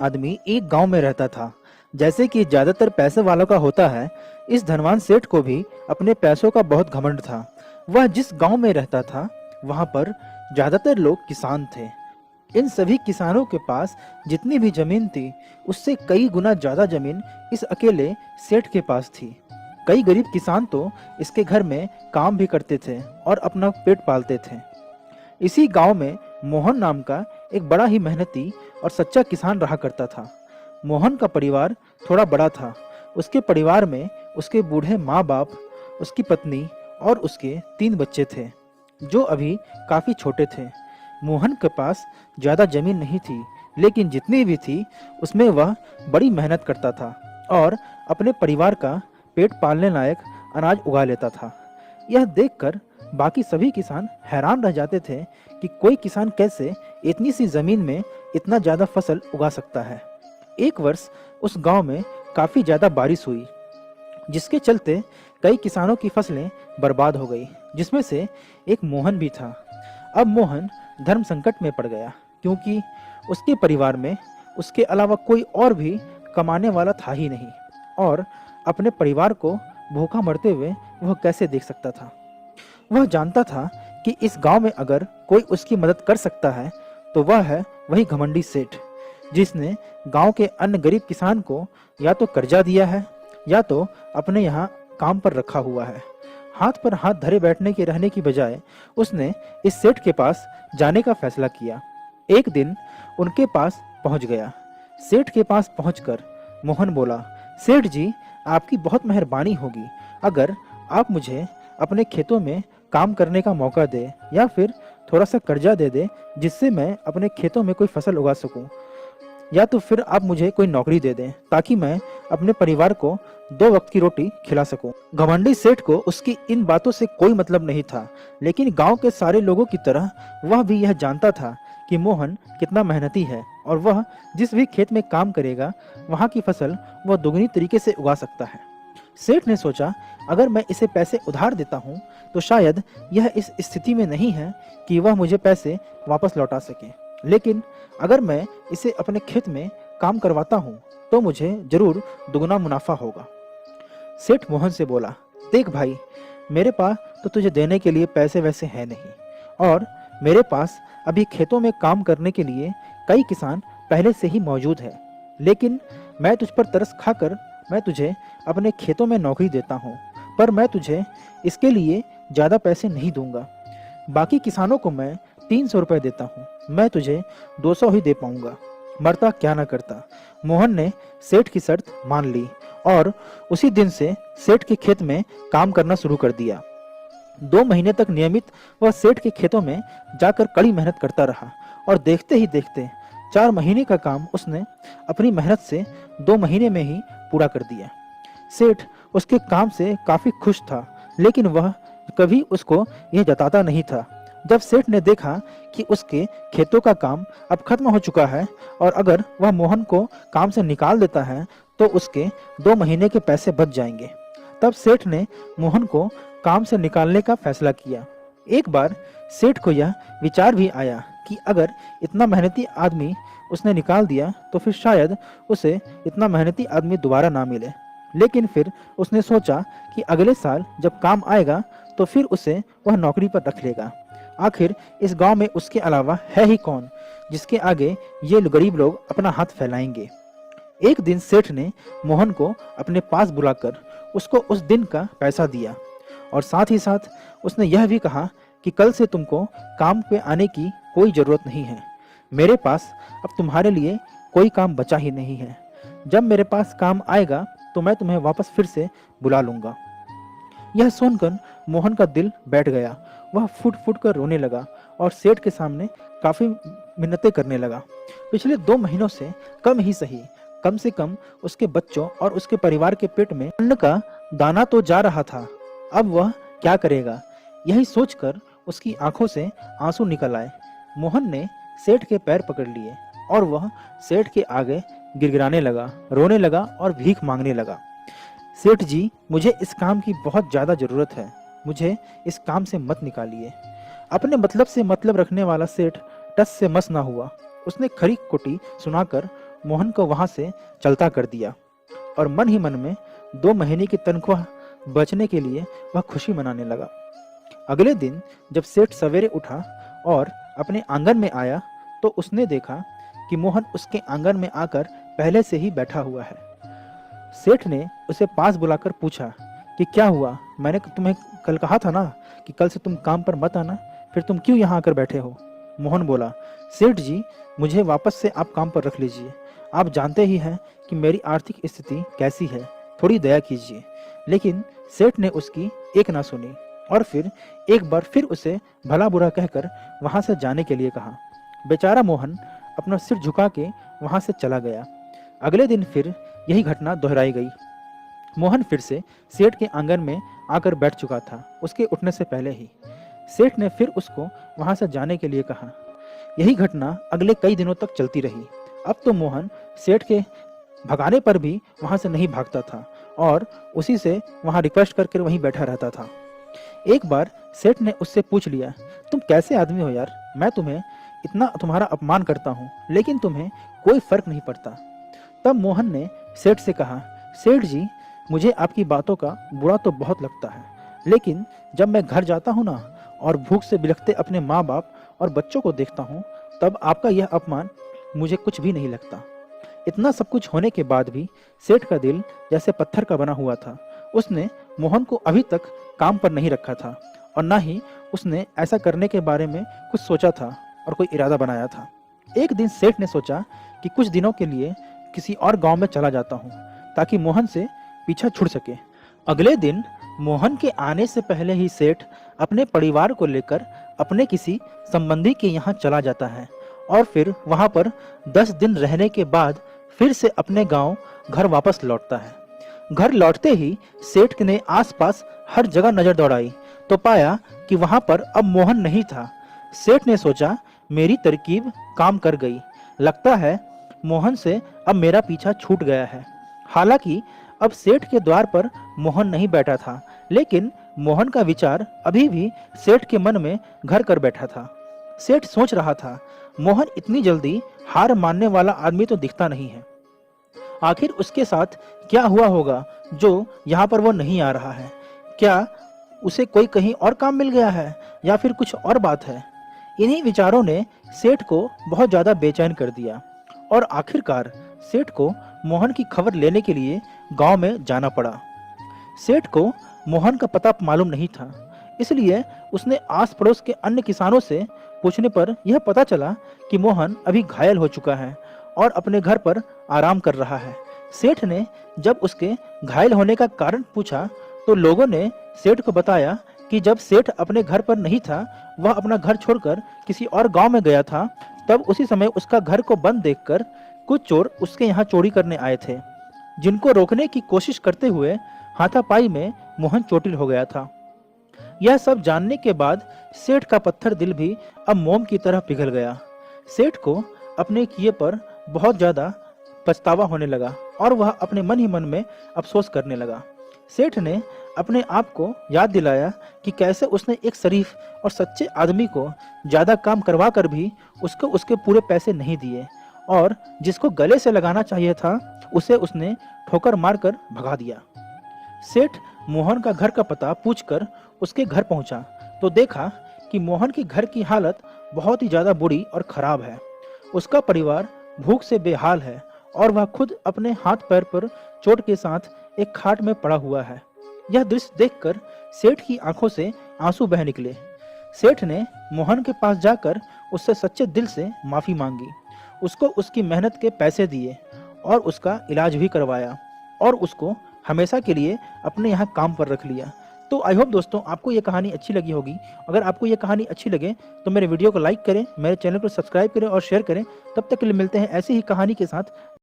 आदमी एक गांव में रहता था। जैसे कि ज्यादातर पैसे वालों का होता है, इस धनवान सेठ को भी अपने पैसों का बहुत घमंड था। वह जिस गांव में रहता था, वहां पर ज्यादातर लोग किसान थे। इन सभी किसानों के पास जितनी भी जमीन थी, उससे कई गुना ज्यादा जमीन इस अकेले सेठ के पास थी। कई गरीब किसान तो इसके घर में काम भी करते थे और अपना पेट पालते थे। इसी गांव में मोहन नाम का एक बड़ा ही मेहनती और सच्चा किसान रहा करता था। मोहन का परिवार थोड़ा बड़ा था। उसके परिवार में उसके बूढ़े माँ बाप, उसकी पत्नी और उसके 3 बच्चे थे, जो अभी काफी छोटे थे। मोहन के पास ज्यादा जमीन नहीं थी, लेकिन जितनी भी थी उसमें वह बड़ी मेहनत करता था और अपने परिवार का पेट पालने लायक अनाज उगा लेता था। यह देखकर बाकी सभी किसान हैरान रह जाते थे कि कोई किसान कैसे इतनी सी जमीन में इतना ज्यादा फसल उगा सकता है। एक वर्ष उस गांव में काफी ज्यादा बारिश हुई, जिसके चलते कई किसानों की फसलें बर्बाद हो गई, जिसमें से एक मोहन भी था। अब मोहन धर्म संकट में पड़ गया, क्योंकि उसके परिवार में उसके अलावा कोई और भी कमाने वाला था ही नहीं, और अपने परिवार को भूखा मरते हुए वह कैसे देख सकता था। वह जानता था कि इस गांव में अगर कोई उसकी मदद कर सकता है तो वह है वही घमंडी सेठ, जिसने गांव के अन्य गरीब किसान को या तो कर्जा दिया है या तो अपने यहाँ काम पर रखा हुआ है। हाथ पर हाथ धरे बैठने के रहने की बजाय उसने इस सेठ के पास जाने का फैसला किया। एक दिन उनके पास पहुंच गया। सेठ के पास पहुंचकर मोहन बोला, सेठ जी, आपकी बहुत मेहरबानी होगी अगर आप मुझे अपने खेतों में काम करने का मौका दे या फिर थोड़ा सा कर्जा दे दे, जिससे मैं अपने खेतों में कोई फसल उगा सकूं, या तो फिर आप मुझे कोई नौकरी दे दें ताकि मैं अपने परिवार को 2 वक्त की रोटी खिला सकूं। घमंडी सेठ को उसकी इन बातों से कोई मतलब नहीं था, लेकिन गांव के सारे लोगों की तरह वह भी यह जानता था कि मोहन कितना मेहनती है और वह जिस भी खेत में काम करेगा वहां की फसल वह दुगनी तरीके से उगा सकता है। सेठ ने सोचा, अगर मैं इसे पैसे उधार देता हूँ तो शायद यह इस स्थिति में नहीं है कि वह मुझे पैसे वापस लौटा सके, लेकिन अगर मैं इसे अपने खेत में काम करवाता हूँ तो मुझे जरूर दुगना मुनाफा होगा। सेठ मोहन से बोला, देख भाई, मेरे पास तो तुझे देने के लिए पैसे वैसे हैं नहीं, और मेरे पास अभी खेतों में काम करने के लिए कई किसान पहले से ही मौजूद है, लेकिन मैं तुझ पर तरस खाकर मैं तुझे अपने खेतों में नौकरी देता हूँ, पर मैं तुझे इसके लिए ज़्यादा पैसे नहीं दूंगा। बाकी किसानों को मैं 300 रुपये देता हूँ, मैं तुझे 200 ही दे पाऊंगा। मरता क्या ना करता। मोहन ने सेठ की शर्त मान ली और उसी दिन से सेठ के खेत में काम करना शुरू कर दिया। 2 महीने तक नियमित वह सेठ के खेतों में जाकर कड़ी मेहनत करता रहा, और देखते ही देखते 4 महीने का काम उसने अपनी मेहनत से 2 महीने में ही पूरा कर दिया। सेठ उसके काम से काफी खुश था, लेकिन वह कभी उसको यह जताता नहीं था। जब सेठ ने देखा कि उसके खेतों का काम अब खत्म हो चुका है और अगर वह मोहन को काम से निकाल देता है तो उसके 2 महीने के पैसे बच जाएंगे, तब सेठ ने मोहन को काम से निकालने का फैसला किया। एक बार सेठ को यह विचार भी आया कि अगर इतना मेहनती आदमी उसने निकाल दिया तो फिर शायद उसे इतना मेहनती आदमी दोबारा ना मिले। लेकिन फिर उसने सोचा कि अगले साल जब काम आएगा तो फिर उसे वह नौकरी पर रख लेगा। आखिर इस गांव में उसके अलावा है ही कौन जिसके आगे ये गरीब लोग अपना हाथ फैलाएंगे। एक दिन सेठ ने मोहन को अपने पास बुलाकर उसको उस दिन का पैसा दिया, और साथ ही साथ उसने यह भी कहा कि कल से तुमको काम पे आने की कोई जरूरत नहीं है। मेरे पास अब तुम्हारे लिए कोई काम बचा ही नहीं है। जब मेरे पास काम आएगा तो मैं तुम्हें वापस फिर से बुला लूंगा। यह सुनकर मोहन का दिल बैठ गया। वह फुट फुट कर रोने लगा और सेठ के सामने काफी मिन्नतें करने लगा। पिछले 2 महीनों से कम ही सही, कम से कम उसके बच्चों और उसके परिवार के पेट में अन्न का दाना तो जा रहा था। अब वह क्या करेगा, यही सोचकर उसकी आंखों से आंसू निकल आए। मोहन ने सेठ के पैर पकड़ लिए और वह सेठ के आगे गिड़गिड़ाने लगा, रोने लगा और भीख मांगने लगा। सेठ जी, मुझे इस काम की बहुत ज्यादा जरूरत है, मुझे इस काम से मत निकालिए। अपने मतलब से मतलब रखने वाला सेठ टस से मस ना हुआ। उसने खरी खोटी सुनाकर मोहन को वहां से चलता कर दिया और मन ही मन में 2 महीने की तनख्वाह बचने के लिए वह खुशी मनाने लगा। अगले दिन जब सेठ सवेरे उठा और अपने आंगन में आया तो उसने देखा कि मोहन उसके आंगन में आकर पहले से ही बैठा हुआ है। सेठ ने उसे पास बुलाकर पूछा कि क्या हुआ, मैंने तुम्हें कल कहा था ना कि कल से तुम काम पर मत आना, फिर तुम क्यों यहाँ आकर बैठे हो? मोहन बोला, सेठ जी, मुझे वापस से आप काम पर रख लीजिए। आप जानते ही हैं कि मेरी आर्थिक स्थिति कैसी है, थोड़ी दया कीजिए। लेकिन सेठ ने उसकी एक ना सुनी और फिर एक बार फिर उसे भला बुरा कहकर वहां से जाने के लिए कहा। बेचारा मोहन अपना सिर झुका के वहां से चला गया। अगले दिन फिर यही घटना दोहराई गई। मोहन फिर से सेठ के आंगन में आकर बैठ चुका था, उसके उठने से पहले ही। सेठ ने फिर उसको वहां से जाने के लिए कहा। यही घटना अगले कई दिनों तक चलती रही। अब तो मोहन सेठ के भगाने पर भी वहां से नहीं भागता था और उसी से वहां रिक्वेस्ट करके वहीं बैठा रहता था। एक बार सेठ ने उससे पूछ लिया, तुम कैसे आदमी हो यार, मैं तुम्हारा अपमान करता हूँ लेकिन तुम्हें कोई फर्क नहीं पड़ता। तब मोहन ने सेठ से कहा, सेठ जी, मुझे आपकी बातों का बुरा तो बहुत लगता है, लेकिन जब मैं घर जाता हूँ ना और भूख से बिलखते अपने माँ बाप और बच्चों को देखता हूँ, तब आपका यह अपमान मुझे कुछ भी नहीं लगता। इतना सब कुछ होने के बाद भी सेठ का दिल जैसे पत्थर का बना हुआ था। उसने मोहन को अभी तक काम पर नहीं रखा था और ना ही उसने ऐसा करने के बारे में कुछ सोचा था और कोई इरादा बनाया था। एक दिन सेठ ने सोचा कि कुछ दिनों के लिए किसी और गांव में चला जाता हूँ ताकि मोहन से पीछा छुड़ सके। अगले दिन मोहन के आने से पहले ही सेठ अपने परिवार को लेकर अपने किसी संबंधी के यहाँ चला जाता है और फिर वहां पर 10 दिन रहने के बाद फिर से अपने गांव घर वापस लौटता है। घर लौटते ही सेठ ने आसपास हर जगह नजर दौड़ाई तो पाया कि वहां पर अब मोहन नहीं था। सेठ ने सोचा, मेरी तरकीब काम कर गई, लगता है मोहन से अब मेरा पीछा छूट गया है। हालांकि अब सेठ के द्वार पर मोहन नहीं बैठा था, लेकिन मोहन का विचार अभी भी सेठ के मन में घर कर बैठा था। सेठ सोच रहा था, मोहन इतनी जल्दी हार मानने वाला आदमी तो दिखता नहीं है। आखिर उसके साथ क्या हुआ होगा जो यहाँ पर वो नहीं आ रहा है? क्या उसे कोई कहीं और काम मिल गया है या फिर कुछ और बात है? इन्हीं विचारों ने सेठ को बहुत ज्यादा बेचैन कर दिया और आखिरकार सेठ को मोहन की खबर लेने के लिए गांव में जाना पड़ा। सेठ को मोहन का पता मालूम नहीं था, इसलिए उसने आस पड़ोस के अन्य किसानों से पूछने पर यह पता चला कि मोहन अभी घायल हो चुका है और अपने घर पर आराम कर रहा है। सेठ ने जब उसके घायल होने का कारण पूछा तो लोगों ने सेठ को बताया कि जब सेठ अपने घर पर नहीं था, वह अपना घर छोड़कर किसी और गांव में गया था, तब उसी समय उसका घर को बंद देखकर कुछ चोर उसके यहाँ चोरी करने आए थे, जिनको रोकने की कोशिश करते हुए हाथापाई में मोहन चोटिल हो गया था। यह सब जानने के बाद सेठ का पत्थर दिल भी अब मोम की तरह पिघल गया। सेठ को अपने किए पर बहुत ज्यादा पछतावा होने लगा और वह अपने मन ही मन में अफसोस करने लगा। सेठ ने अपने आप को याद दिलाया कि कैसे उसने एक शरीफ और सच्चे आदमी को ज्यादा काम करवा कर भी उसको उसके पूरे पैसे नहीं दिए और जिसको गले से लगाना चाहिए था उसे उसने ठोकर मारकर भगा दिया। सेठ मोहन का घर का पता पूछकर उसके घर पहुंचा तो देखा कि मोहन के घर की हालत बहुत ही ज्यादा बुरी और खराब है। उसका परिवार भूख से बेहाल है और वह खुद अपने हाथ पैर पर चोट के साथ एक खाट में पड़ा हुआ है। यह दृश्य देखकर सेठ की आंखों से आंसू बह निकले। सेठ ने मोहन के पास जाकर उससे सच्चे दिल से माफी मांगी, उसको उसकी मेहनत के पैसे दिए और उसका इलाज भी करवाया और उसको हमेशा के लिए अपने यहाँ काम पर रख लिया। तो आई होप दोस्तों आपको ये कहानी अच्छी लगी होगी। अगर आपको ये कहानी अच्छी लगे तो मेरे वीडियो को लाइक करें, मेरे चैनल को सब्सक्राइब करें और शेयर करें। तब तक के लिए मिलते हैं ऐसी ही कहानी के साथ।